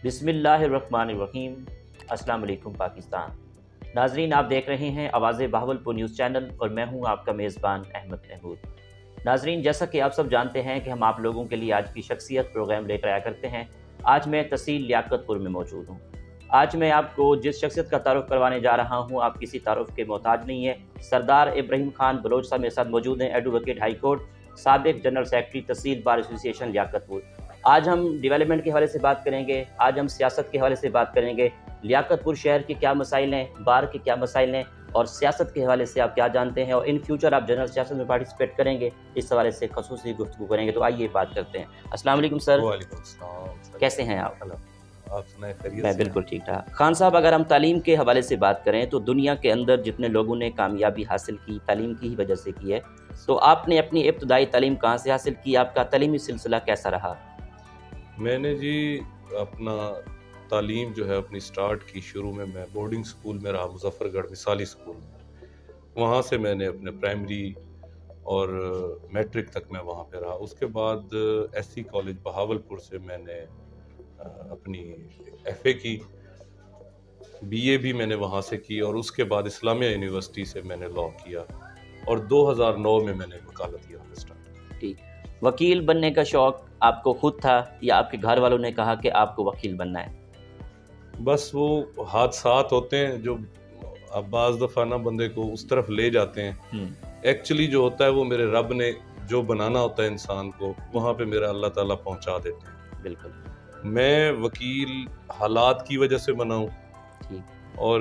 بسم اللہ الرحمن الرحیم۔ السلام علیکم پاکستان۔ ناظرین، آپ دیکھ رہے ہیں آواز بہاولپور نیوز چینل اور میں ہوں آپ کا میزبان احمد محمود۔ ناظرین، جیسا کہ آپ سب جانتے ہیں کہ ہم آپ لوگوں کے لیے آج کی شخصیت پروگرام لے کر آیا کرتے ہیں۔ آج میں تحصیل لیاقت پور میں موجود ہوں۔ آج میں آپ کو جس شخصیت کا تعارف کروانے جا رہا ہوں، آپ کسی تعارف کے محتاج نہیں ہے۔ سردار ابراہیم خان بلوچ صاحب میرے ساتھ موجود ہیں، ایڈوکیٹ ہائی کورٹ، سابق جنرل سیکرٹری تحصیل بار ایسوسی ایشن لیاقت پور۔ آج ہم ڈیولپمنٹ کے حوالے سے بات کریں گے، آج ہم سیاست کے حوالے سے بات کریں گے، لیاقت پور شہر کے کیا مسائل ہیں، بار کے کیا مسائل ہیں، اور سیاست کے حوالے سے آپ کیا جانتے ہیں، اور ان فیوچر آپ جنرل سیاست میں پارٹیسپیٹ کریں گے، اس حوالے سے خصوصی گفتگو کریں گے۔ تو آئیے بات کرتے ہیں۔ السلام علیکم سر۔ وعلیکم السلام۔ کیسے ہیں آپ؟ آپ سنائیں، خیریت میں سے؟ بالکل ٹھیک ٹھاک۔ خان صاحب، اگر ہم تعلیم کے حوالے سے بات کریں تو دنیا کے اندر جتنے لوگوں نے کامیابی حاصل کی تعلیم کی ہی وجہ سے کی ہے، تو آپ نے اپنی ابتدائی تعلیم کہاں سے حاصل کی؟ آپ کا تعلیمی سلسلہ کیسا رہا؟ میں نے جی اپنا تعلیم جو ہے اپنی سٹارٹ کی، شروع میں بورڈنگ سکول میں رہا، مظفر گڑھ مثالی سکول میں۔ وہاں سے میں نے اپنے پرائمری اور میٹرک تک میں وہاں پہ رہا۔ اس کے بعد ایس سی کالج بہاولپور سے میں نے اپنی ایف اے کی، بی اے بھی میں نے وہاں سے کی، اور اس کے بعد اسلامیہ یونیورسٹی سے میں نے لاء کیا، اور 2009 میں نے وکالت یہاں پہ اسٹارٹ کی۔ ٹھیک۔ وکیل بننے کا شوق آپ کو خود تھا یا آپ کے گھر والوں نے کہا کہ آپ کو وکیل بننا ہے؟ بس وہ حادثات ہوتے ہیں جو اب بعض دفعہ نا بندے کو اس طرف لے جاتے ہیں۔ ایکچولی جو ہوتا ہے وہ میرے رب نے جو بنانا ہوتا ہے انسان کو، وہاں پہ میرا اللہ تعالیٰ پہنچا دیتے ہیں۔ بالکل۔ میں وکیل حالات کی وجہ سے بنا ہوں، ٹھیک۔ اور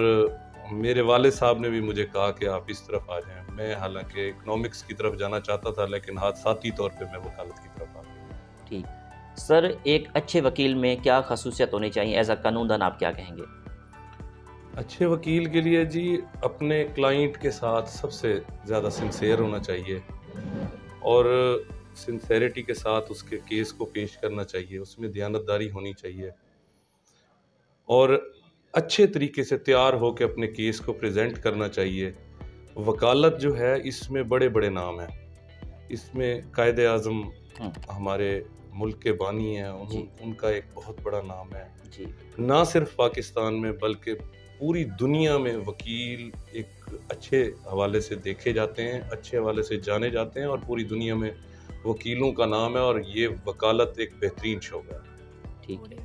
میرے والد صاحب نے بھی مجھے کہا کہ آپ اس طرف آ جائیں۔ میں حالانکہ اکنامکس کی طرف جانا چاہتا تھا، لیکن حادثاتی طور پہ میں وکالت کی طرف آ گیا۔ ٹھیک۔ سر، ایک اچھے وکیل میں کیا خصوصیت ہونی چاہیے؟ ایز اے قانون دان آپ کیا کہیں گے؟ اچھے وکیل کے لیے جی اپنے کلائنٹ کے ساتھ سب سے زیادہ سنسیئر ہونا چاہیے، اور سنسیریٹی کے ساتھ اس کے کیس کو پیش کرنا چاہیے، اس میں دیانتداری ہونی چاہیے، اور اچھے طریقے سے تیار ہو کے اپنے کیس کو پریزنٹ کرنا چاہیے۔ وکالت جو ہے اس میں بڑے بڑے نام ہیں، اس میں قائد اعظم ہمارے ملک کے بانی ہیں، ان کا ایک بہت بڑا نام ہے۔ جی۔ نہ صرف پاکستان میں بلکہ پوری دنیا میں وکیل ایک اچھے حوالے سے دیکھے جاتے ہیں، اچھے حوالے سے جانے جاتے ہیں، اور پوری دنیا میں وکیلوں کا نام ہے، اور یہ وکالت ایک بہترین شعبہ ہے۔ ٹھیک ہے۔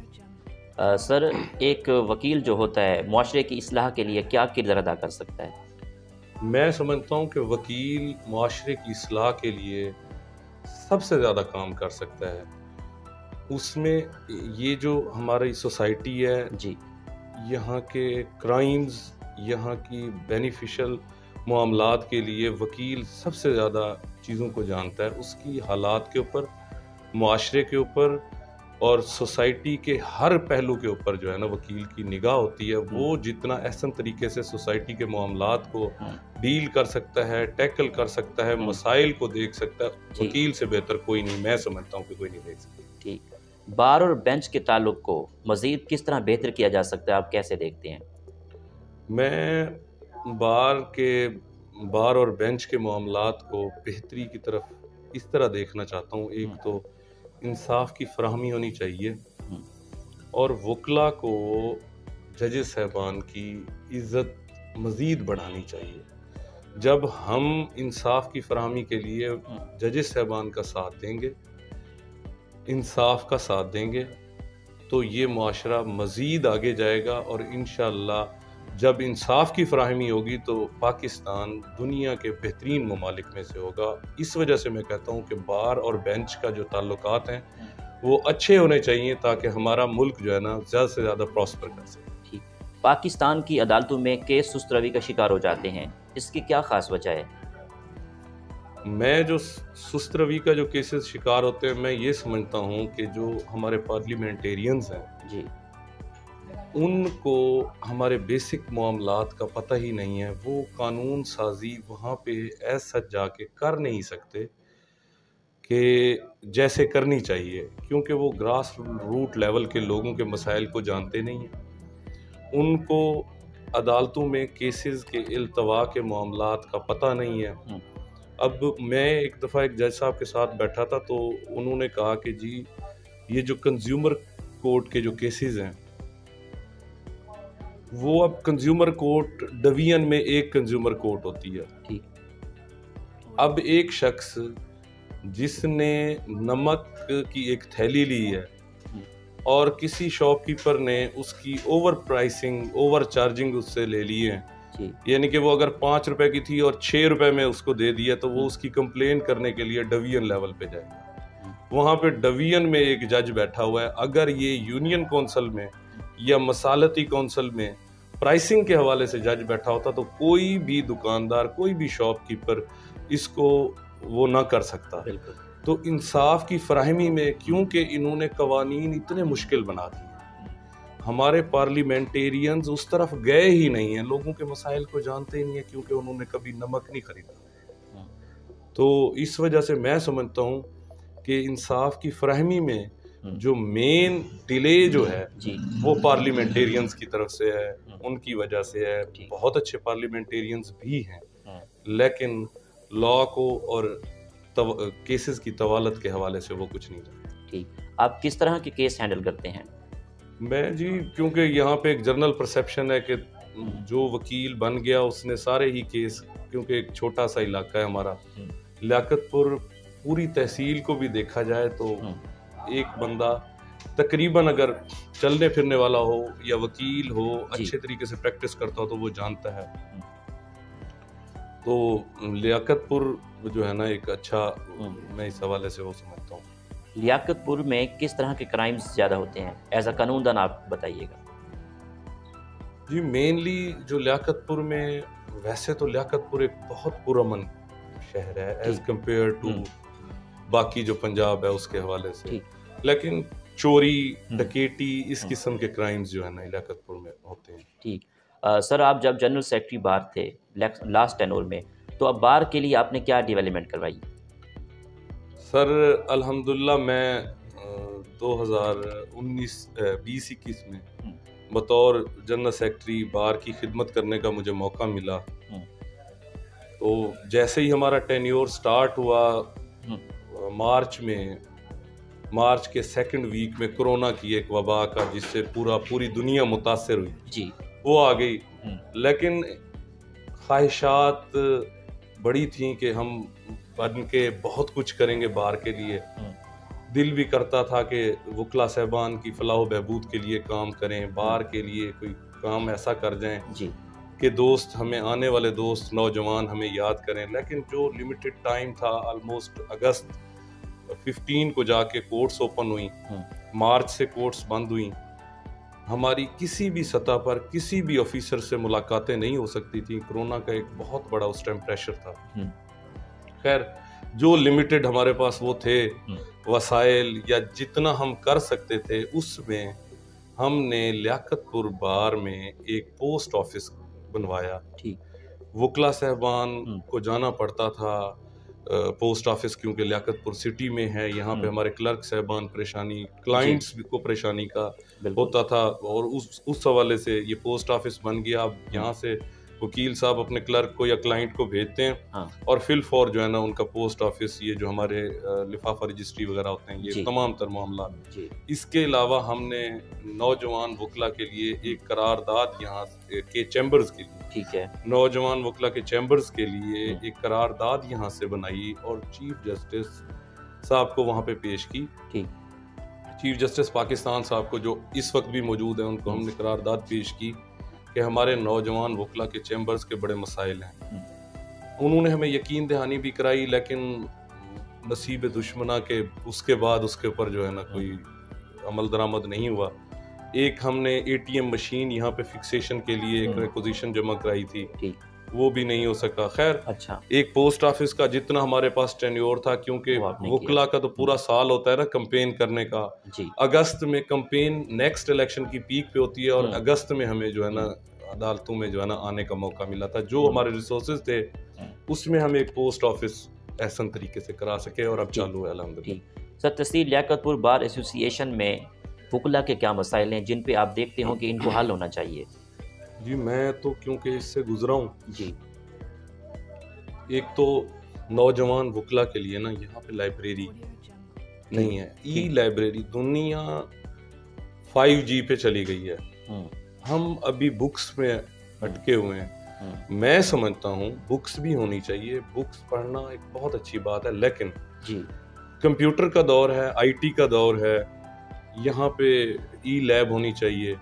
سر، ایک وکیل جو ہوتا ہے معاشرے کی اصلاح کے لیے کیا کردار ادا کر سکتا ہے؟ میں سمجھتا ہوں کہ وکیل معاشرے کی اصلاح کے لیے سب سے زیادہ کام کر سکتا ہے۔ اس میں یہ جو ہماری سوسائٹی ہے، جی، یہاں کے کرائمز، یہاں کی بینیفیشل معاملات کے لیے وکیل سب سے زیادہ چیزوں کو جانتا ہے، اس کی حالات کے اوپر، معاشرے کے اوپر، اور سوسائٹی کے ہر پہلو کے اوپر جو ہے نا وکیل کی نگاہ ہوتی ہے۔ وہ جتنا احسن طریقے سے سوسائٹی کے معاملات کو ڈیل کر سکتا ہے، ٹیکل کر سکتا ہے، مسائل کو دیکھ سکتا ہے، وکیل سے بہتر کوئی نہیں، میں سمجھتا ہوں کہ کوئی نہیں دیکھ سکتا۔ ٹھیک۔ بار اور بینچ کے تعلق کو مزید کس طرح بہتر کیا جا سکتا ہے؟ آپ کیسے دیکھتے ہیں؟ میں بار اور بینچ کے معاملات کو بہتری کی طرف اس طرح دیکھنا چاہتا ہوں۔ ایک تو انصاف کی فراہمی ہونی چاہیے، اور وکلا کو ججز صاحبان کی عزت مزید بڑھانی چاہیے۔ جب ہم انصاف کی فراہمی کے لیے ججز صاحبان کا ساتھ دیں گے، انصاف کا ساتھ دیں گے، تو یہ معاشرہ مزید آگے جائے گا، اور انشاءاللہ جب انصاف کی فراہمی ہوگی تو پاکستان دنیا کے بہترین ممالک میں سے ہوگا۔ اس وجہ سے میں کہتا ہوں کہ بار اور بینچ کا جو تعلقات ہیں وہ اچھے ہونے چاہیے، تاکہ ہمارا ملک جو ہے نا زیادہ سے زیادہ پراسپر کر سکے۔ ٹھیک۔ پاکستان کی عدالتوں میں کیس سست روی کا شکار ہو جاتے ہیں، اس کی کیا خاص وجہ ہے؟ میں جو سست روی کا جو کیسز شکار ہوتے ہیں، میں یہ سمجھتا ہوں کہ جو ہمارے پارلیمنٹیرینز ہیں، جی، ان کو ہمارے بیسک معاملات کا پتہ ہی نہیں ہے۔ وہ قانون سازی وہاں پہ ایسا جا کے کر نہیں سکتے کہ جیسے کرنی چاہیے، کیونکہ وہ گراس روٹ لیول کے لوگوں کے مسائل کو جانتے نہیں ہیں۔ ان کو عدالتوں میں کیسز کے التوا کے معاملات کا پتہ نہیں ہے۔ اب میں ایک دفعہ ایک جج صاحب کے ساتھ بیٹھا تھا، تو انہوں نے کہا کہ جی یہ جو کنزیومر کورٹ کے جو کیسز ہیں وہ اب کنزیومر کورٹ ڈویژن میں ایک کنزیومر کورٹ ہوتی ہے. اب ایک شخص جس نے نمک کی ایک تھیلی لی ہے اور کسی شاپ کیپر نے اس کی اوور پرائسنگ اوور چارجنگ اس سے لے لی ہے, یعنی کہ وہ اگر 5 روپے کی تھی اور 6 روپے میں اس کو دے دیا, تو وہ اس کی کمپلین کرنے کے لیے ڈویژن لیول پہ جائے گا. وہاں پہ ڈویژن میں ایک جج بیٹھا ہوا ہے. اگر یہ یونین کونسل میں یا مسالتی کونسل میں پرائسنگ کے حوالے سے جج بیٹھا ہوتا تو کوئی بھی دکاندار, کوئی بھی شاپ کیپر اس کو وہ نہ کر سکتا. تو انصاف کی فراہمی میں کیونکہ انہوں نے قوانین اتنے مشکل بنا دیے, ہمارے پارلیمنٹیرینز اس طرف گئے ہی نہیں ہیں, لوگوں کے مسائل کو جانتے ہی نہیں ہیں کیونکہ انہوں نے کبھی نمک نہیں خریدا. تو اس وجہ سے میں سمجھتا ہوں کہ انصاف کی فراہمی میں جو مین ڈیلے جو ہے وہ پارلیمنٹیرینز کی طرف سے ہے, ان کی وجہ سے ہے. بہت اچھے پارلیمنٹیرینز بھی ہیں, لیکن لا کو اور کیسز کی طوالت کے حوالے سے وہ کچھ نہیں جانتے. ٹھیک, آپ کس طرح کے کیس ہینڈل کرتے ہیں؟ میں جی کیونکہ یہاں پہ ایک جنرل پرسیپشن ہے کہ جو وکیل بن گیا اس نے سارے ہی کیس, کیونکہ ایک چھوٹا سا علاقہ ہے ہمارا لیاقت پور, پوری تحصیل کو بھی دیکھا جائے تو ایک بندہ تقریباً اگر چلنے پھرنے والا ہو یا وکیل ہو, اچھے طریقے سے پریکٹس کرتا ہو تو وہ جانتا ہے. تو لیاقت پور جو ہے نا ایک اچھا, میں اس حوالے سے وہ سمجھتا ہوں. لیاقت پور میں کس طرح کے کرائمز زیادہ ہوتے ہیں ایز اے قانون دان, آپ بتائیے گا. جی مینلی جو لیاقت پور میں, ویسے تو لیاقت پور ایک بہت پرامن شہر ہے ایز کمپیئر ٹو باقی جو پنجاب ہے اس کے حوالے سے, لیکن چوری ڈکیٹی اس قسم کے کرائمز جو ہے نا لیاقت پور میں ہوتے ہیں. ٹھیک سر, آپ جب جنرل سیکرٹری بار تھے لاسٹ ٹینور میں, تو اب بار کے لیے آپ نے کیا ڈیولپمنٹ کروائی؟ سر الحمدللہ میں 2019-20-21 میں بطور جنرل سیکرٹری بار کی خدمت کرنے کا مجھے موقع ملا. تو جیسے ہی ہمارا ٹینیور سٹارٹ ہوا مارچ کے سیکنڈ ویک میں کرونا کی ایک وبا کا, جس سے پوری دنیا متاثر ہوئی, وہ آ گئی. لیکن خواہشات بڑی تھیں کہ ہم بن کے بہت کچھ کریں گے بار کے لیے. دل بھی کرتا تھا کہ وکلا صاحبان کی فلاح و بہبود کے لیے کام کریں, بار کے لیے کوئی کام ایسا کر جائیں کہ دوست ہمیں, آنے والے دوست نوجوان ہمیں یاد کریں. لیکن جو لمیٹڈ ٹائم تھا, آلموسٹ اگست 15 کو جا کے کورٹس اوپن ہوئیں, مارچ سے کورٹس بند ہوئیں. ہماری کسی بھی سطح پر کسی بھی آفیسر سے ملاقاتیں نہیں ہو سکتی تھیں. کرونا کا ایک بہت بڑا اس ٹائم پریشر تھا. خیر جو لمیٹڈ ہمارے پاس وہ تھے وسائل یا جتنا ہم کر سکتے تھے, اس میں ہم نے لیاقت پور بار میں ایک پوسٹ آفس بنوایا. وکلا صاحبان کو جانا پڑتا تھا پوسٹ آفس, کیونکہ لیاقت پور سٹی میں ہے. یہاں پہ ہمارے کلرک صاحبان پریشانی, کلائنٹس کو پریشانی کا ہوتا تھا, اور اس حوالے سے یہ پوسٹ آفس بن گیا. اب یہاں سے وکیل صاحب اپنے کلرک کو یا کلائنٹ کو بھیجتے ہیں اور فل فور جو ہے نا ان کا پوسٹ آفس, یہ جو ہمارے لفافہ رجسٹری وغیرہ ہوتے ہیں, یہ تمام تر معاملات. اس کے علاوہ ہم نے نوجوان وکلا کے لیے ایک قرارداد یہاں کے چیمبرز کے لیے, نوجوان وکلا کے چیمبرز کے لیے ایک قرارداد یہاں سے بنائی اور چیف جسٹس صاحب کو وہاں پہ پیش کی. چیف جسٹس پاکستان صاحب کو جو اس وقت بھی موجود ہیں, ان کو ہم نے قرارداد پیش کی کہ ہمارے نوجوان وکلا کے چیمبرز کے بڑے مسائل ہیں. انہوں نے ہمیں یقین دہانی بھی کرائی, لیکن نصیب دشمنا کے اس کے بعد اس کے اوپر جو ہے نا کوئی عمل درآمد نہیں ہوا. ایک ہم نے ATM مشین یہاں پہ فکسیشن کے لیے ایک ریکوزیشن جمع کرائی تھی, وہ بھی نہیں ہو سکا. خیر ایک پوسٹ آفس کا جتنا ہمارے پاس ٹینیور تھا, کیونکہ وکلا کا تو پورا سال ہوتا ہے نا کمپین کرنے کا. اگست میں کمپین نیکسٹ الیکشن کی پیک پہ ہوتی ہے, اور اگست میں ہمیں جو ہے نا عدالتوں میں جو ہے نا آنے کا موقع ملا تھا. جو ہمارے ریسورسز تھے اس میں ہم ایک پوسٹ آفس احسن طریقے سے کرا سکے, اور اب چالو ہے الحمدللہ. سر تحصیل لیاقت پور بار ایسوسی میں وکلا کے کیا مسائل ہیں جن پہ آپ دیکھتے ہوں کہ ان کو حل ہونا چاہیے؟ جی میں تو کیونکہ اس سے گزرا ہوں, ایک تو نوجوان وکلا کے لیے نا یہاں پہ لائبریری نہیں ہے. ای لائبریری دنیا 5G پہ چلی گئی ہے. ہم ابھی بکس میں اٹکے ہوئے ہیں. میں سمجھتا ہوں بکس بھی ہونی چاہیے, بکس پڑھنا ایک بہت اچھی بات ہے, لیکن جی کمپیوٹر کا دور ہے, آئی ٹی کا دور ہے, یہاں پہ ای لیب ہونی چاہیے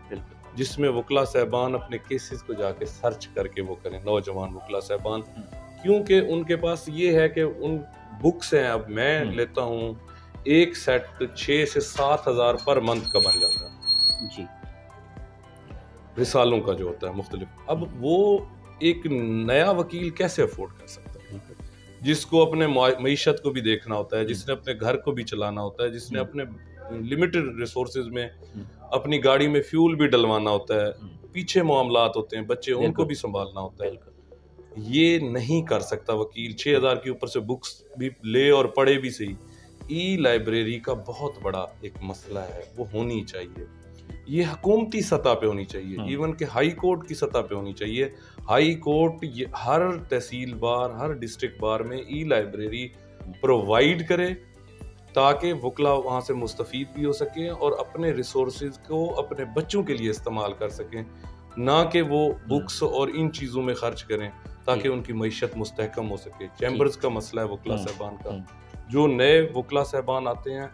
جس میں وکلا صاحبان اپنے کیسز کو جا کے سرچ کر کے وہ کریں, نوجوان وکلا صاحبان, کیونکہ ان کے پاس یہ ہے کہ ان بکس ہیں. اب میں لیتا ہوں ایک سیٹ 6 سے 7 ہزار پر منتھ کا بن جاتا ہے جی, رسالوں کا جو ہوتا ہے مختلف. اب وہ ایک نیا وکیل کیسے افورڈ کر سکتا ہے جس کو اپنے معیشت کو بھی دیکھنا ہوتا ہے, جس نے اپنے گھر کو بھی چلانا ہوتا ہے, جس نے اپنے لمیٹڈ ریسورسز میں اپنی گاڑی میں فیول بھی ڈلوانا ہوتا ہے, پیچھے معاملات ہوتے ہیں, بچے ان کو بھی سنبھالنا ہوتا ہے. یہ نہیں کر سکتا وکیل. 6,000 کے اوپر سے بکس بھی لے اور پڑھے بھی صحیح. ای لائبریری کا بہت بڑا ایک مسئلہ ہے, وہ ہونی چاہیے. یہ حکومتی سطح پہ ہونی چاہیے, ایون کہ ہائی کورٹ کی سطح پہ ہونی چاہیے. ہائی کورٹ ہر تحصیل بار, ہر ڈسٹرکٹ بار میں ای لائبریری پرووائیڈ کرے تاکہ وکلا وہاں سے مستفید بھی ہو سکیں اور اپنے ریسورسز کو اپنے بچوں کے لیے استعمال کر سکیں, نہ کہ وہ بکس اور ان چیزوں میں خرچ کریں تاکہ ان کی معیشت مستحکم ہو سکے. چیمبرز کا مسئلہ ہے وکلا صاحبان کا, جو نئے وکلا صاحبان آتے ہیں,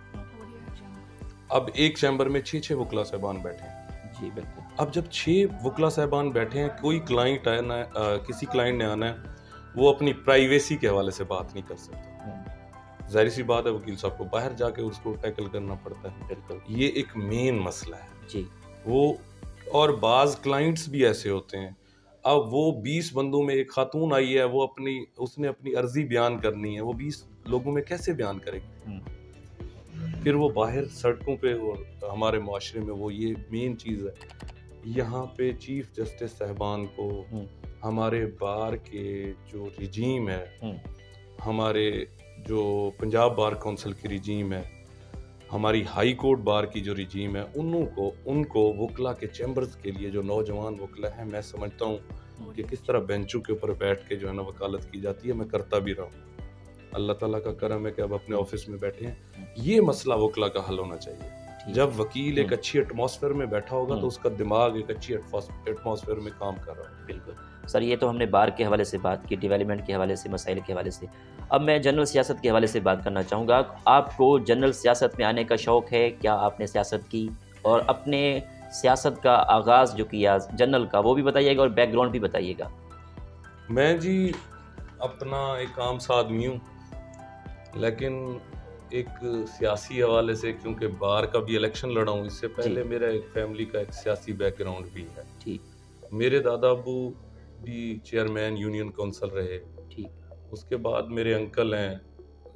اب ایک چیمبر میں 6 وکلا صاحبان بیٹھے ہیں. جی بالکل. اب جب 6 وکلا صاحبان بیٹھے ہیں, کوئی کلائنٹ آنا ہے, کسی کلائنٹ نے آنا ہے, وہ اپنی پرائیویسی کے حوالے سے بات نہیں کر سکتا. ظاہر سی بات ہے وکیل صاحب کو باہر جا کے اس کو ٹیکل کرنا پڑتا ہے. بالکل, یہ ایک مین مسئلہ ہے. جی وہ اور بعض کلائنٹس بھی ایسے ہوتے ہیں, اب وہ 20 بندوں میں ایک خاتون آئی ہے, وہ اس نے اپنی عرضی بیان کرنی ہے, وہ 20 لوگوں میں کیسے بیان کرے گی؟ پھر وہ باہر سڑکوں پہ, اور ہمارے معاشرے میں وہ یہ مین چیز ہے. یہاں پہ چیف جسٹس صاحبان کو, ہمارے بار کے جو رجیم ہے, ہمارے جو پنجاب بار کونسل کی رجیم ہے, ہماری ہائی کورٹ بار کی جو رجیم ہے, ان کو وکلا کے چیمبرز کے لیے جو نوجوان وکلا ہیں, میں سمجھتا ہوں کہ کس طرح بینچوں کے اوپر بیٹھ کے جو ہے نا وکالت کی جاتی ہے, میں کرتا بھی رہا ہوں. اللہ تعالیٰ کا کرم ہے کہ اب اپنے آفس میں بیٹھے ہیں. یہ مسئلہ وکلا کا حل ہونا چاہیے. جب وکیل ایک اچھی ایٹماسفیئر میں بیٹھا ہوگا تو اس کا دماغ ایک اچھی ایٹماسفیئر میں کام کر رہا ہے. بالکل سر, یہ تو ہم نے بار کے حوالے سے بات کی, ڈیولپمنٹ کے حوالے سے, مسائل کے حوالے سے. اب میں جنرل سیاست کے حوالے سے بات کرنا چاہوں گا. آپ کو جنرل سیاست میں آنے کا شوق ہے کیا؟ آپ نے سیاست کی, اور اپنے سیاست کا آغاز جو کیا جنرل کا وہ بھی بتائیے گا, اور بیک گراؤنڈ بھی بتائیے گا. میں جی اپنا ایک عام سا آدمی ہوں, لیکن ایک سیاسی حوالے سے, کیونکہ بار کا بھی الیکشن لڑا ہوں, اس سے پہلے میرا ایک فیملی کا ایک سیاسی بیک گراؤنڈ بھی ہے. ٹھیک. میرے دادا ابو بھی چیئرمین یونین کونسل رہے. ٹھیک. اس کے بعد میرے انکل ہیں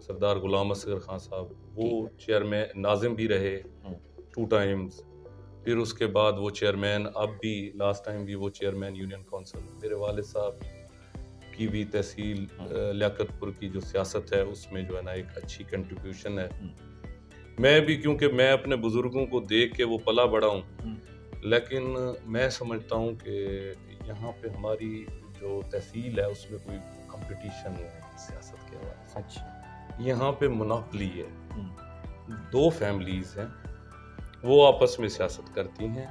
سردار غلام اصغر خان صاحب, وہ چیئرمین ناظم بھی رہے 2 ٹائمز. پھر اس کے بعد وہ چیئرمین, اب بھی لاسٹ ٹائم بھی وہ چیئرمین یونین کونسل. میرے والد صاحب کی بھی تحصیل لیاقت پور کی جو سیاست ہے اس میں جو ہے نا ایک اچھی کنٹریبیوشن ہے. میں بھی, کیونکہ میں اپنے بزرگوں کو دیکھ کے وہ پلا بڑا ہوں, لیکن میں سمجھتا ہوں کہ یہاں پہ ہماری جو تحصیل ہے اس میں کوئی کمپٹیشن نہیں ہے سیاست کے حوالے سے. اچھا. یہاں پہ مناپلی ہے, 2 فیملیز ہیں, وہ آپس میں سیاست کرتی ہیں.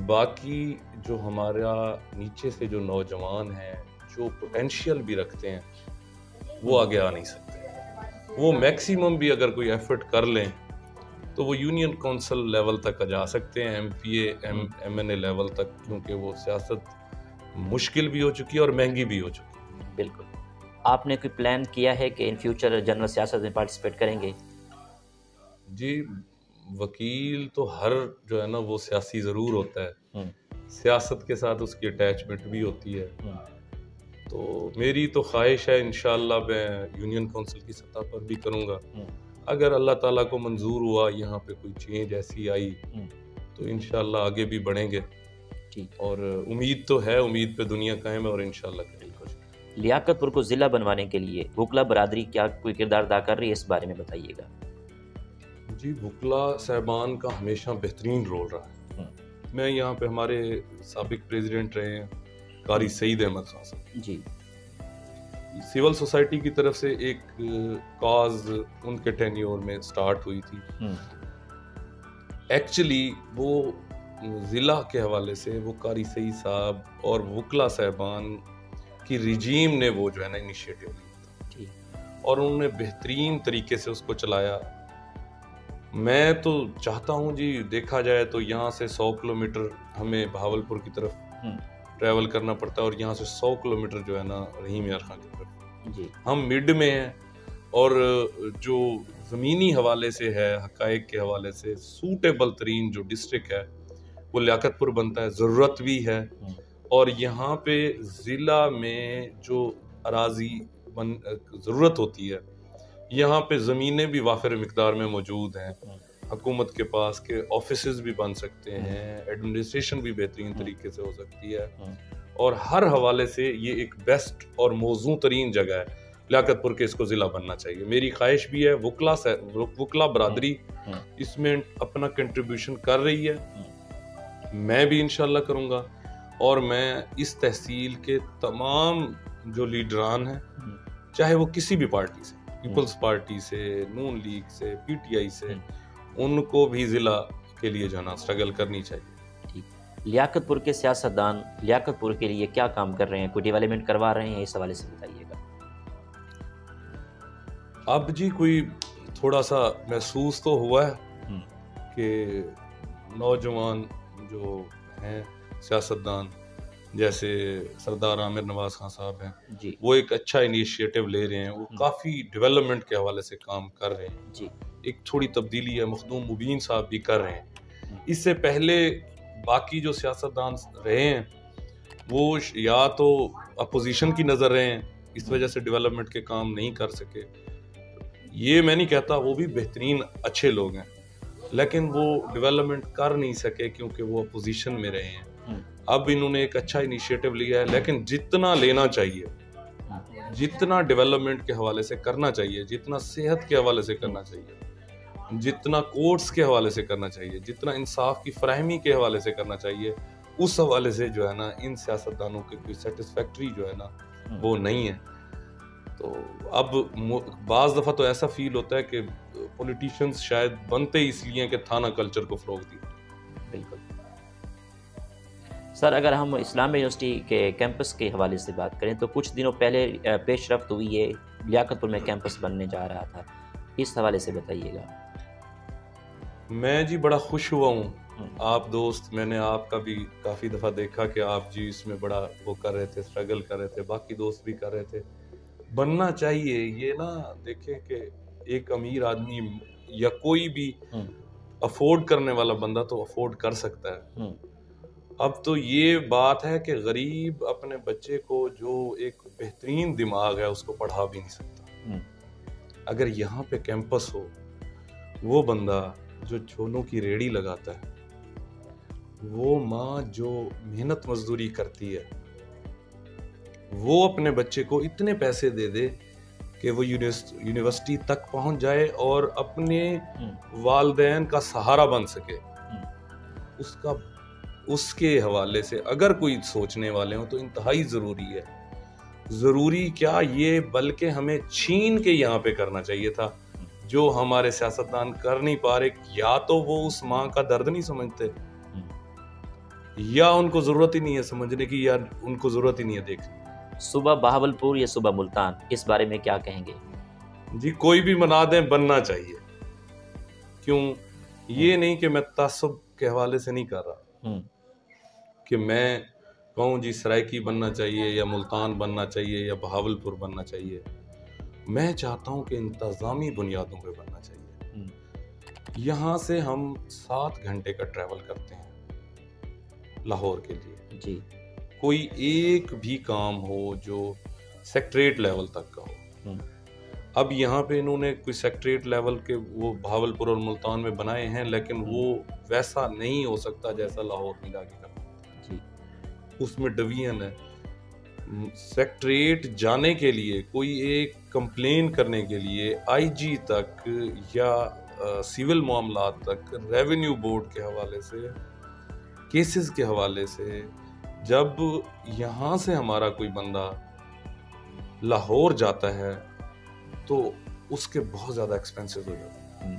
باقی جو ہمارا نیچے سے جو نوجوان ہیں جو پوٹینشیل بھی رکھتے ہیں وہ آگے آ نہیں سکتے. وہ میکسیمم بھی اگر کوئی ایفرٹ کر لیں تو وہ یونین کونسل لیول تک جا سکتے ہیں, M P A M N A level تک, کیونکہ وہ سیاست مشکل بھی ہو چکی ہے اور مہنگی بھی ہو چکی ہے. بالکل. آپ نے کوئی پلان کیا ہے کہ ان فیوچر جنرل سیاست میں پارٹیسپیٹ کریں گے؟ جی وکیل تو ہر جو ہے نا وہ سیاسی ضرور ہوتا ہے, سیاست کے ساتھ اس کی اٹیچمنٹ بھی ہوتی ہے. تو میری تو خواہش ہے انشاءاللہ میں یونین کونسل کی سطح پر بھی کروں گا. اگر اللہ تعالیٰ کو منظور ہوا, یہاں پہ کوئی چینج ایسی آئی تو انشاءاللہ آگے بھی بڑھیں گے. اور امید تو ہے, امید پہ دنیا قائم ہے, اور انشاءاللہ کریں گے. لیاقت پور کو ضلع بنوانے کے لیے وکلا برادری کیا کوئی کردار ادا کر رہی ہے, اس بارے میں بتائیے گا. جی وکلا صاحبان کا ہمیشہ بہترین رول رہا ہے. میں یہاں پہ ہمارے سابق پریزیڈنٹ رہے ہیں قاری سعید احمد خان صاحب جی, سول سوسائٹی کی طرف سے ایک کاز ان کے ٹینیور میں سٹارٹ ہوئی تھی. ایکچولی وہ ضلع کے حوالے سے وہ قاری سعید صاحب اور وکلا صاحبان کی رجیم نے وہ جو ہے نا انیشیٹو لیا اور انہوں نے بہترین طریقے سے اس کو چلایا. میں تو چاہتا ہوں جی دیکھا جائے تو یہاں سے 100 کلومیٹر ہمیں بہاولپور کی طرف ٹریول کرنا پڑتا ہے اور یہاں سے 100 کلومیٹر جو ہے نا رحیم یار خان کی طرف. ہم مڈ میں ہیں اور جو زمینی حوالے سے ہے, حقائق کے حوالے سے سوٹیبل ترین جو ڈسٹرکٹ ہے وہ لیاقت پور بنتا ہے. ضرورت بھی ہے اور یہاں پہ ضلع میں جو اراضی ضرورت ہوتی ہے یہاں پہ زمینیں بھی وافر مقدار میں موجود ہیں. حکومت کے پاس کے آفیسز بھی بن سکتے ہیں, ایڈمنسٹریشن بھی بہترین طریقے سے ہو سکتی ہے اور ہر حوالے سے یہ ایک بیسٹ اور موزوں ترین جگہ ہے. لیاقت پور کے اس کو ضلع بننا چاہیے. میری خواہش بھی ہے, وکلا برادری اس میں اپنا کنٹریبیوشن کر رہی ہے, میں بھی انشاءاللہ کروں گا اور میں اس تحصیل کے تمام جو لیڈران ہیں چاہے وہ کسی بھی پارٹی سے, پیپلز پارٹی سے, نون لیگ سے, پی ٹی آئی سے, ان کو بھی ضلع کے لیے جو ہے نا اسٹرگل کرنی چاہیے. لیاقت پور کے سیاستدان لیاقت پور کے لیے کیا کام کر رہے ہیں, کوئی ڈیولپمنٹ کروا رہے ہیں, اس حوالے سے بتائیے گا. اب جی کوئی تھوڑا سا محسوس تو ہوا ہے کہ نوجوان جو ہیں سیاستدان جیسے سردار عامر نواز خان صاحب ہیں وہ ایک اچھا انیشیٹو لے رہے ہیں, وہ کافی ڈیولپمنٹ کے حوالے سے کام کر رہے ہیں. ایک تھوڑی تبدیلی ہے, مخدوم مبین صاحب بھی کر رہے ہیں. اس سے پہلے باقی جو سیاستدان رہے ہیں وہ یا تو اپوزیشن کی نظر رہے ہیں, اس وجہ سے ڈیولپمنٹ کے کام نہیں کر سکے. یہ میں نہیں کہتا, وہ بھی بہترین اچھے لوگ ہیں لیکن وہ ڈیولپمنٹ کر نہیں سکے کیونکہ وہ اپوزیشن میں رہے ہیں. اب انہوں نے ایک اچھا انیشیٹو لیا ہے لیکن جتنا لینا چاہیے, جتنا ڈیولپمنٹ کے حوالے سے کرنا چاہیے, جتنا صحت کے حوالے سے کرنا چاہیے, جتنا کورٹس کے حوالے سے کرنا چاہیے, جتنا انصاف کی فراہمی کے حوالے سے کرنا چاہیے, اس حوالے سے جو ہے نا ان سیاستدانوں کے کوئی سیٹسفیکٹری جو ہے نا وہ نہیں ہے. تو اب بعض دفعہ تو ایسا فیل ہوتا ہے کہ پولیٹیشنز شاید بنتے اس لیے کہ تھانہ کلچر کو فروغ دی. بالکل سر, اگر ہم اسلامیہ یونیورسٹی کے کیمپس کے حوالے سے بات کریں تو کچھ دنوں پہلے پیش رفت ہوئی ہے, لیاقت پور میں کیمپس بننے جا رہا تھا, اس حوالے سے بتائیے گا. میں جی بڑا خوش ہوا ہوں. آپ دوست, میں نے آپ کا بھی کافی دفعہ دیکھا کہ آپ جی اس میں بڑا وہ کر رہے تھے, اسٹرگل کر رہے تھے, باقی دوست بھی کر رہے تھے. بننا چاہیے. یہ نا دیکھیں کہ ایک امیر آدمی یا کوئی بھی افورڈ کرنے والا بندہ تو افورڈ کر سکتا ہے. اب تو یہ بات ہے کہ غریب اپنے بچے کو جو ایک بہترین دماغ ہے اس کو پڑھا بھی نہیں سکتا. اگر یہاں پہ کیمپس ہو, وہ بندہ جو چھولوں کی ریڑھی لگاتا ہے, وہ ماں جو محنت مزدوری کرتی ہے, وہ اپنے بچے کو اتنے پیسے دے دے کہ وہ یونیورسٹی تک پہنچ جائے اور اپنے والدین کا سہارا بن سکے, اس کے حوالے سے اگر کوئی سوچنے والے ہوں تو انتہائی ضروری ہے. ضروری کیا یہ, بلکہ ہمیں چھین کے یہاں پہ کرنا چاہیے تھا جو ہمارے سیاستدان کر نہیں پا رہے. یا تو وہ اس ماں کا درد نہیں سمجھتے, یا ان کو ضرورت ہی نہیں ہے سمجھنے کی, یا ان کو ضرورت ہی نہیں ہے دیکھنے. صبح بہاولپور یا صبح ملتان, اس بارے میں کیا کہیں گے؟ جی کوئی بھی بنا دیں, بننا چاہیے. کیوں, یہ نہیں کہ میں تعصب کے حوالے سے نہیں کر رہا کہ میں کہوں جی سرائکی بننا چاہیے یا ملتان بننا چاہیے یا بہاولپور بننا چاہیے. میں چاہتا ہوں کہ انتظامی بنیادوں پہ بننا چاہیے. یہاں سے ہم 7 گھنٹے کا ٹریول کرتے ہیں لاہور کے لیے. جی, کوئی ایک بھی کام ہو جو سیکٹریٹ لیول تک کا ہو. اب یہاں پہ انہوں نے کوئی سیکٹریٹ لیول کے وہ بہاولپور اور ملتان میں بنائے ہیں لیکن وہ ویسا نہیں ہو سکتا جیسا لاہور میں جا کے کرنا. اس میں ڈویژن ہے. سیکٹریٹ جانے کے لیے, کوئی ایک کمپلین کرنے کے لیے آئی جی تک یا سول معاملات تک, ریونیو بورڈ کے حوالے سے, کیسز کے حوالے سے, جب یہاں سے ہمارا کوئی بندہ لاہور جاتا ہے تو اس کے بہت زیادہ ایکسپینسز ہو جاتے ہیں.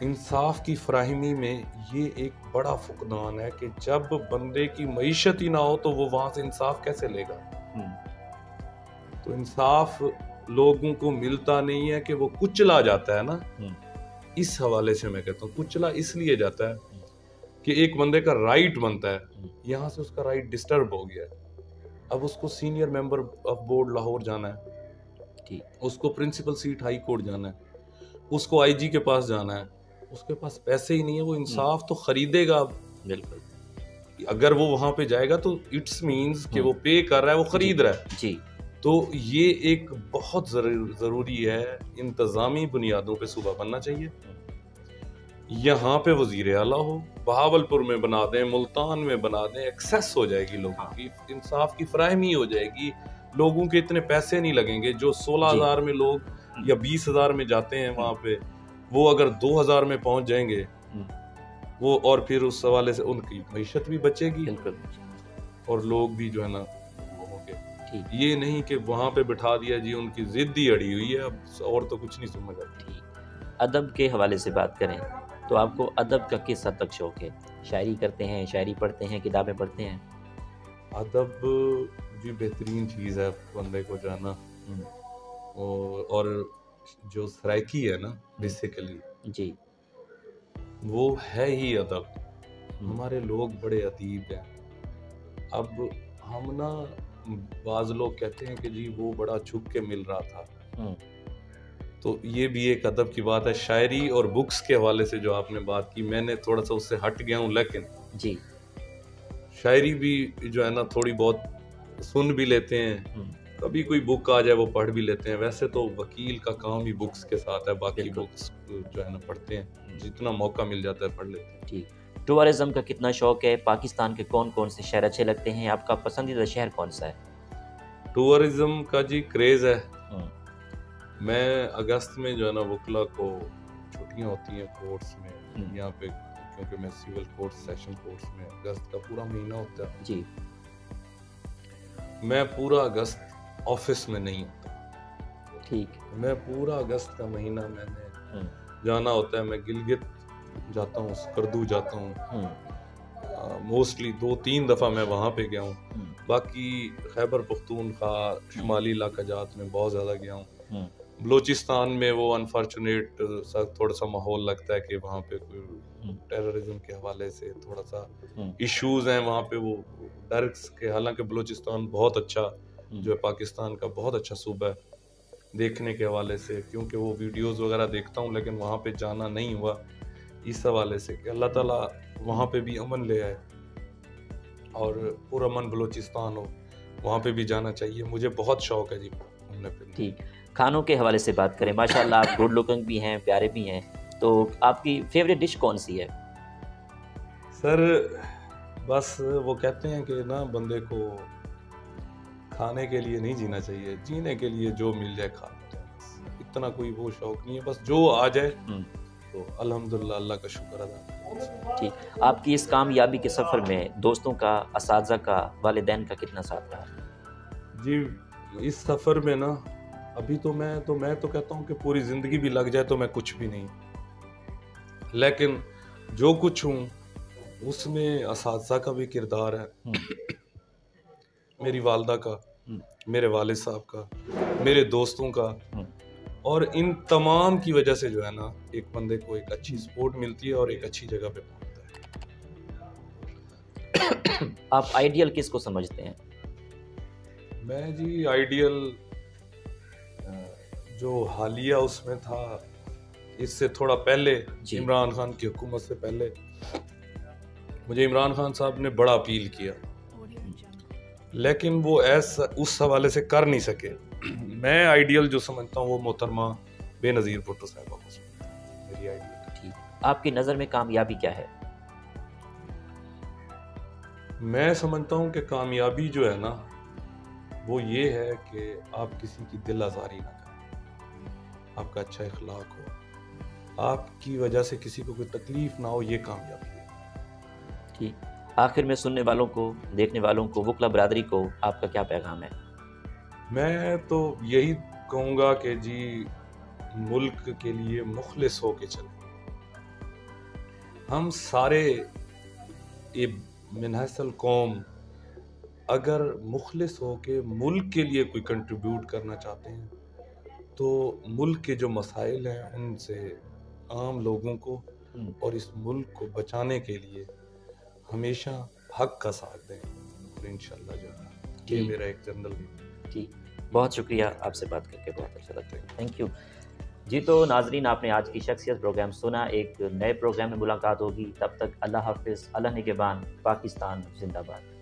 انصاف کی فراہمی میں یہ ایک بڑا فقدان ہے کہ جب بندے کی معیشت ہی نہ ہو تو وہ وہاں سے انصاف کیسے لے گا؟ تو انصاف لوگوں کو ملتا نہیں ہے کہ وہ کچلا جاتا ہے نا. اس حوالے سے میں کہتا ہوں کچلا اس لیے جاتا ہے کہ ایک بندے کا رائٹ بنتا ہے، یہاں سے اس کا رائٹ ڈسٹرب ہو گیا ہے. اب اس کو senior member of board Lahore جانا ہے، اس کو پرنسپل سیٹ ہائی کورٹ جانا ہے، اس کو آئی جی کے پاس جانا ہے، اس کے پاس پیسے ہی نہیں ہے. وہ انصاف تو خریدے گا. بالکل. اگر وہ وہاں پہ جائے گا تو اٹس مینز کہ وہ پے کر رہا ہے، وہ خرید رہا ہے. جی. تو یہ ایک بہت ضروری ہے، انتظامی بنیادوں پہ صوبہ بننا چاہیے. یہاں پہ وزیر اعلیٰ ہو، بہاولپور میں بنا دیں، ملتان میں بنا دیں، ایکسیس ہو جائے گی لوگوں کی، انصاف کی فراہمی ہو جائے گی. لوگوں کے اتنے پیسے نہیں لگیں گے. جو 16,000 میں لوگ یا 20,000 میں جاتے ہیں وہاں پہ، وہ اگر 2,000 میں پہنچ جائیں گے وہ، اور پھر اس حوالے سے ان کی معیشت بھی بچے گی اور لوگ بھی جو ہے نا وہ ہوں گے. یہ نہیں کہ وہاں پہ بٹھا دیا جی ان کی ضد ہی اڑی ہوئی ہے، اب اور تو کچھ نہیں سمجھ آتی. ادب کے حوالے سے بات کریں تو آپ کو ادب کا کس حد تک شوق ہے؟ شاعری کرتے ہیں، شاعری پڑھتے ہیں، کتابیں پڑھتے ہیں؟ ادب جی بہترین چیز ہے بندے کو جانا، اور جو سرائکی ہے نا بیسیکلی جی وہ ہے ہی ادب. ہمارے لوگ بڑے ادیب ہیں. اب ہم نا بعض لوگ کہتے ہیں کہ جی وہ بڑا چھپ کے مل رہا تھا، تو یہ بھی ایک ادب کی بات ہے. شاعری اور بکس کے حوالے سے جو آپ نے بات کی، میں نے تھوڑا سا اس سے ہٹ گیا ہوں، لیکن جی شاعری بھی جو ہے نا تھوڑی بہت سن بھی لیتے ہیں، کبھی کوئی بک آ جائے وہ پڑھ بھی لیتے ہیں. ویسے تو وکیل کا کام ہی بکس کے ساتھ ہے، باقی بکس جو ہے نا پڑھتے ہیں، جتنا موقع مل جاتا ہے پڑھ لیتے ہیں. ٹھیک. ٹورازم کا کتنا شوق ہے؟ پاکستان کے کون کون سے شہر اچھے لگتے ہیں؟ آپ کا پسندیدہ شہر کون سا ہے؟ ٹورازم کا جی کریز ہے. میں اگست میں جو ہے نا وکلا کو چھٹیاں ہوتی ہیں کورٹس میں یہاں پہ، کیونکہ میں سول کورٹ سیشن کورٹس میں اگست کا پورا مہینہ ہوتا ہے جی. میں پورا اگست آفس میں نہیں ہوتا. ٹھیک. میں پورا اگست کا مہینہ میں نے جانا ہوتا ہے. میں گلگت جاتا ہوں، سکردو جاتا ہوں، موسٹلی 2-3 دفعہ میں وہاں پہ گیا ہوں. باقی خیبر پختونخوا شمالی علاقہ جات میں بہت زیادہ گیا ہوں. بلوچستان میں وہ انفارچونیٹ تھوڑا سا ماحول لگتا ہے کہ وہاں پہ کوئی ٹیررزم کے حوالے سے تھوڑا سا ایشوز ہیں وہاں پہ، وہ ڈرگس کے. حالانکہ بلوچستان بہت اچھا جو ہے پاکستان کا بہت اچھا صوبہ ہے دیکھنے کے حوالے سے، کیونکہ وہ ویڈیوز وغیرہ دیکھتا ہوں، لیکن وہاں پہ جانا نہیں ہوا اس حوالے سے کہ اللہ تعالیٰ وہاں پہ بھی امن لے آئے اور پرامن بلوچستان ہو. وہاں پہ بھی جانا چاہیے. مجھے بہت شوق ہے جی گھومنے پھرنے. ٹھیک. کھانوں کے حوالے سے بات کریں، ماشاءاللہ آپ گڈ لکنگ بھی ہیں، پیارے بھی ہیں، تو آپ کی فیوریٹ ڈش کون سی ہے؟ سر بس وہ کہتے ہیں کہ نا بندے کو کھانے کے لیے نہیں جینا چاہیے، جینے کے لیے جو مل جائے کھا لیتے ہیں. اتنا کوئی وہ شوق نہیں ہے، بس جو آ جائے تو الحمدللہ اللہ کا شکر ادا. ٹھیک. آپ کی اس کامیابی کے سفر میں دوستوں کا، اساتذہ کا، والدین کا کتنا ساتھ رہا؟ جی اس سفر میں نا ابھی تو میں تو کہتا ہوں کہ پوری زندگی بھی لگ جائے تو میں کچھ بھی نہیں، لیکن جو کچھ ہوں اس میں اساتذہ کا بھی کردار ہے، میری والدہ کا، میرے والد صاحب کا، میرے دوستوں کا، اور ان تمام کی وجہ سے جو ہے نا ایک بندے کو ایک اچھی سپورٹ ملتی ہے اور ایک اچھی جگہ پہ پہنچتا ہے. آپ آئیڈیل کس کو سمجھتے ہیں؟ میں جی آئیڈیل جو حالیہ اس میں تھا، اس سے تھوڑا پہلے عمران خان کی حکومت سے پہلے مجھے عمران خان صاحب نے بڑا اپیل کیا، لیکن وہ ایسا اس حوالے سے کر نہیں سکے. میں آئیڈیل جو سمجھتا ہوں وہ محترمہ بے نظیر بھٹو صاحبہ کو سمجھتا ہوں میری آئیڈیل. آپ کی نظر میں کامیابی کیا ہے؟ میں سمجھتا ہوں کہ کامیابی جو ہے نا وہ یہ ہے کہ آپ کسی کی دل آزاری نہ کریں، آپ کا اچھا اخلاق ہو، آپ کی وجہ سے کسی کو کوئی تکلیف نہ ہو، یہ کامیابی ہے. ٹھیک. آخر میں سننے والوں کو، دیکھنے والوں کو، وکلا برادری کو آپ کا کیا پیغام ہے؟ میں تو یہی کہوں گا کہ جی ملک کے لیے مخلص ہو کے چلیں، ہم سارے یہ منحصل قوم اگر مخلص ہو کے ملک کے لیے کوئی کنٹریبیوٹ کرنا چاہتے ہیں تو ملک کے جو مسائل ہیں ان سے عام لوگوں کو اور اس ملک کو بچانے کے لیے ہمیشہ حق کا ساتھ دیں، اور انشاءاللہ جو ہے یہ میرا ایک جنرل جی بہت شکریہ، آپ سے بات کر کے بہت اچھا لگتا ہے، تھینک یو جی۔ تو ناظرین، آپ نے آج کی شخصیت پروگرام سنا، ایک نئے پروگرام میں ملاقات ہوگی، تب تک اللہ حافظ، اللہ نگہبان، پاکستان زندہ باد۔